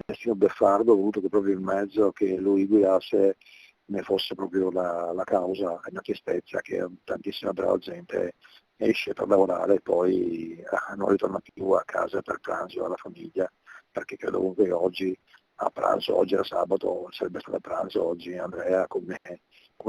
destino beffardo ha voluto che proprio il mezzo che lui guidasse ne fosse proprio la causa, è una tristezza che tantissima brava gente esce per lavorare e poi non ritorna più a casa per pranzo alla famiglia, perché credo comunque che oggi a pranzo, oggi era sabato, sarebbe stato a pranzo oggi Andrea come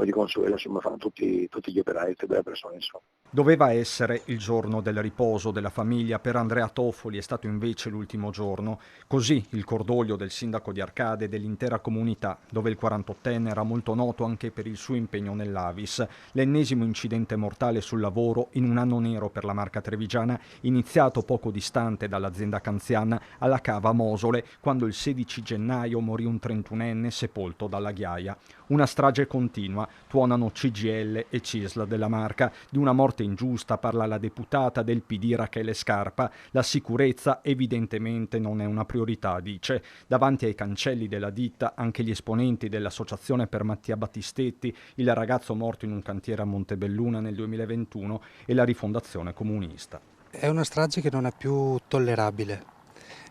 di consueto, insomma fanno tutti gli operai, tutte le persone insomma. Doveva essere il giorno del riposo della famiglia, per Andrea Toffoli è stato invece l'ultimo giorno. Così il cordoglio del sindaco di Arcade e dell'intera comunità, dove il 48enne era molto noto anche per il suo impegno nell'Avis. L'ennesimo incidente mortale sul lavoro in un anno nero per la marca trevigiana, iniziato poco distante dall'azienda canziana alla cava Mosole, quando il 16 gennaio morì un 31enne sepolto dalla ghiaia. Una strage continua, tuonano CGIL e CISL della marca. Di una morte ingiusta parla la deputata del PD Rachele Scarpa. La sicurezza evidentemente non è una priorità, dice. Davanti ai cancelli della ditta anche gli esponenti dell'Associazione per Mattia Battistetti, il ragazzo morto in un cantiere a Montebelluna nel 2021 e la Rifondazione Comunista. È una strage che non è più tollerabile.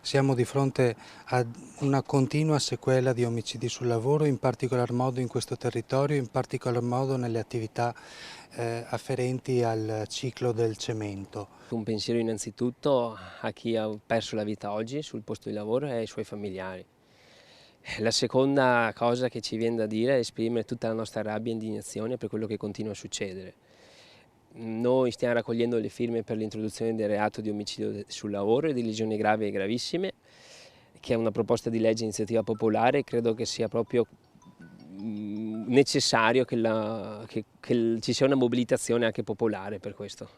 Siamo di fronte a una continua sequela di omicidi sul lavoro, in particolar modo in questo territorio, in particolar modo nelle attività afferenti al ciclo del cemento. Un pensiero innanzitutto a chi ha perso la vita oggi sul posto di lavoro e ai suoi familiari. La seconda cosa che ci viene da dire è esprimere tutta la nostra rabbia e indignazione per quello che continua a succedere. Noi stiamo raccogliendo le firme per l'introduzione del reato di omicidio sul lavoro e di lesioni gravi e gravissime, che è una proposta di legge iniziativa popolare e credo che sia proprio necessario che ci sia una mobilitazione anche popolare per questo.